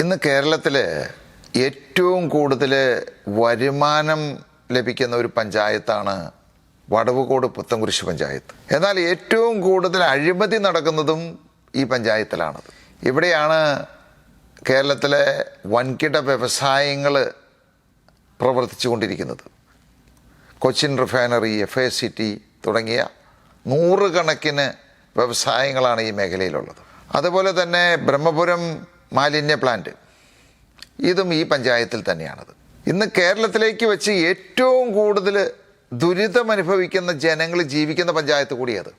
ഇന്ന് കേരളത്തിൽ ഏറ്റവും കൂടുതൽ വരുമാനം ലഭിക്കുന്ന ഒരു പഞ്ചായത്താണ് വടവുകോട് പുത്തൻകുരിശ് പഞ്ചായത്ത്. എന്നാൽ ഏറ്റവും കൂടുതൽ അഴിമതി നടക്കുന്നതും ഈ പഞ്ചായത്തിലാണത്. ഇവിടെയാണ് കേരളത്തിലെ വൻകിട വ്യവസായങ്ങൾ പ്രവർത്തിച്ചു കൊണ്ടിരിക്കുന്നത്. കൊച്ചിൻ റിഫൈനറി, FACT തുടങ്ങിയ നൂറുകണക്കിന് വ്യവസായങ്ങളാണ് ഈ മേഖലയിലുള്ളത്. അതുപോലെ തന്നെ ബ്രഹ്മപുരം മാലിന്യ പ്ലാന്റ്, ഇതും ഈ പഞ്ചായത്തിൽ തന്നെയാണത്. ഇന്ന് കേരളത്തിലേക്ക് വെച്ച് ഏറ്റവും കൂടുതൽ ദുരിതമനുഭവിക്കുന്ന ജനങ്ങൾ ജീവിക്കുന്ന പഞ്ചായത്ത് കൂടിയത്.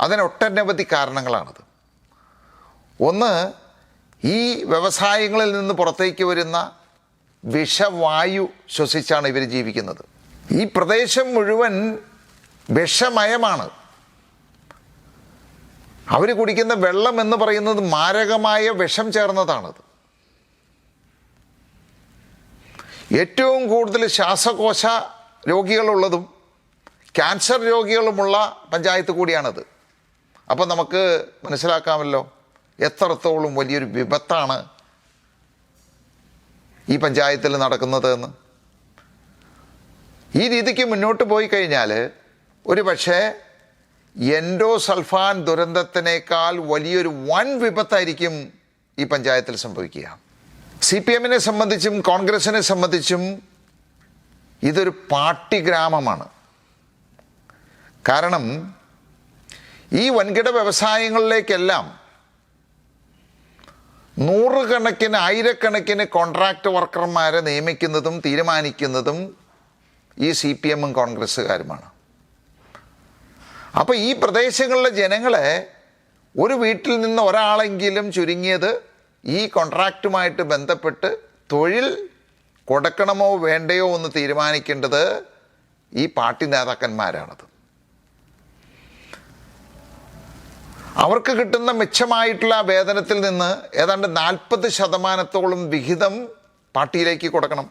അതിനൊട്ടനവധി കാരണങ്ങളാണത്. ഒന്ന്, ഈ വ്യവസായങ്ങളിൽ നിന്ന് പുറത്തേക്ക് വരുന്ന വിഷവായു ശ്വസിച്ചാണ് ഇവർ ജീവിക്കുന്നത്. ഈ പ്രദേശം മുഴുവൻ വിഷമയമാണ്. അവർ കുടിക്കുന്ന വെള്ളം എന്ന് പറയുന്നത് മാരകമായ വിഷം ചേർന്നതാണത്. ഏറ്റവും കൂടുതൽ ശ്വാസകോശ രോഗികളുള്ളതും ക്യാൻസർ രോഗികളുമുള്ള പഞ്ചായത്ത് കൂടിയാണത്. അപ്പോൾ നമുക്ക് മനസ്സിലാക്കാമല്ലോ എത്രത്തോളം വലിയൊരു വിപത്താണ് ഈ പഞ്ചായത്തിൽ നടക്കുന്നത് എന്ന്. ഈ രീതിക്ക് മുന്നോട്ട് പോയി കഴിഞ്ഞാൽ ഒരു പക്ഷേ എൻഡോസൾഫാൻ ദുരന്തത്തിനേക്കാൾ വലിയൊരു വൻ വിപത്തായിരിക്കും ഈ പഞ്ചായത്തിൽ സംഭവിക്കുക. CPM-നെ സംബന്ധിച്ചും കോൺഗ്രസിനെ സംബന്ധിച്ചും ഇതൊരു പാർട്ടി ഗ്രാമമാണ്. കാരണം ഈ വൻകിട വ്യവസായങ്ങളിലേക്കെല്ലാം നൂറുകണക്കിന് ആയിരക്കണക്കിന് കോൺട്രാക്ട് വർക്കർമാരെ നിയമിക്കുന്നതും തീരുമാനിക്കുന്നതും ഈ CPM-ഉം കോൺഗ്രസ്സുകാരുമാണ്. അപ്പോൾ ഈ പ്രദേശങ്ങളിലെ ജനങ്ങളെ ഒരു വീട്ടിൽ നിന്ന് ഒരാളെങ്കിലും ചുരുങ്ങിയത് ഈ കോൺട്രാക്റ്റുമായിട്ട് ബന്ധപ്പെട്ട് തൊഴിൽ കൊടുക്കണമോ വേണ്ടയോ എന്ന് തീരുമാനിക്കേണ്ടത് ഈ പാർട്ടി നേതാക്കന്മാരാണത്. അവർക്ക് കിട്ടുന്ന മെച്ചമായിട്ടുള്ള വേതനത്തിൽ നിന്ന് ഏതാണ്ട് 40% വിഹിതം പാർട്ടിയിലേക്ക് കൊടുക്കണം.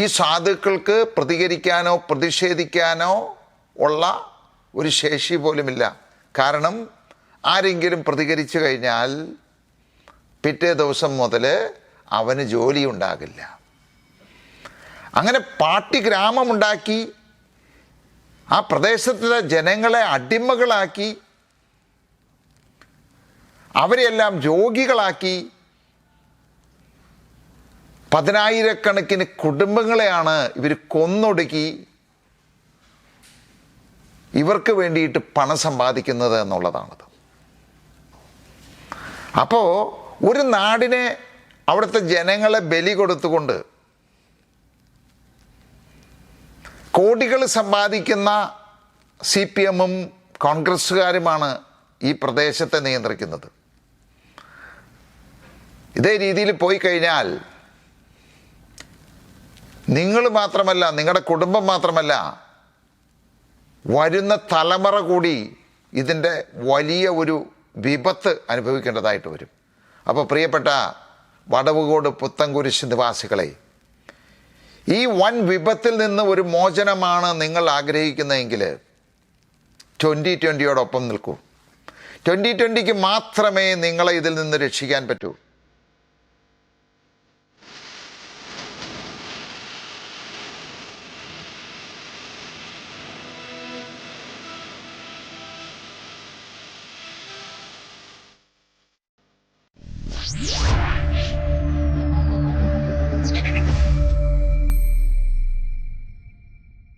ഈ സാധുക്കൾക്ക് പ്രതികരിക്കാനോ പ്രതിഷേധിക്കാനോ ഉള്ള ഒരു ശേഷി പോലുമില്ല. കാരണം ആരെങ്കിലും പ്രതികരിച്ചു കഴിഞ്ഞാൽ പിറ്റേ ദിവസം മുതൽ അവന് ജോലി ഉണ്ടാകില്ല. അങ്ങനെ പാർട്ടി ഗ്രാമമുണ്ടാക്കി ആ പ്രദേശത്തിലെ ജനങ്ങളെ അടിമകളാക്കി അവരെല്ലാം രോഗികളാക്കി 10,000-കണക്കിന് കുടുംബങ്ങളെയാണ് ഇവർ കൊന്നൊടുക്കി ഇവർക്ക് വേണ്ടിയിട്ട് പണം സമ്പാദിക്കുന്നത് എന്നുള്ളതാണത്. അപ്പോൾ ഒരു നാടിനെ അവിടുത്തെ ജനങ്ങളെ ബലി കൊടുത്തുകൊണ്ട് കോടികൾ സമ്പാദിക്കുന്ന CPM-ഉം കോൺഗ്രസ്സുകാരുമാണ് ഈ പ്രദേശത്തെ നിയന്ത്രിക്കുന്നത്. ഇതേ രീതിയിൽ പോയി കഴിഞ്ഞാൽ നിങ്ങൾ മാത്രമല്ല, നിങ്ങളുടെ കുടുംബം മാത്രമല്ല, വരുന്ന തലമുറ കൂടി ഇതിൻ്റെ വലിയ ഒരു വിപത്ത് അനുഭവിക്കേണ്ടതായിട്ട് വരും. അപ്പോൾ പ്രിയപ്പെട്ട വടവുകോട് പുത്തൻകുരിശ് നിവാസികളെ, ഈ വൻ വിപത്തിൽ നിന്ന് ഒരു മോചനമാണ് നിങ്ങൾ ആഗ്രഹിക്കുന്നതെങ്കിൽ 2020-യോടൊപ്പം നിൽക്കൂ. 2020-ക്ക് മാത്രമേ നിങ്ങളെ ഇതിൽ നിന്ന് രക്ഷിക്കാൻ പറ്റൂ.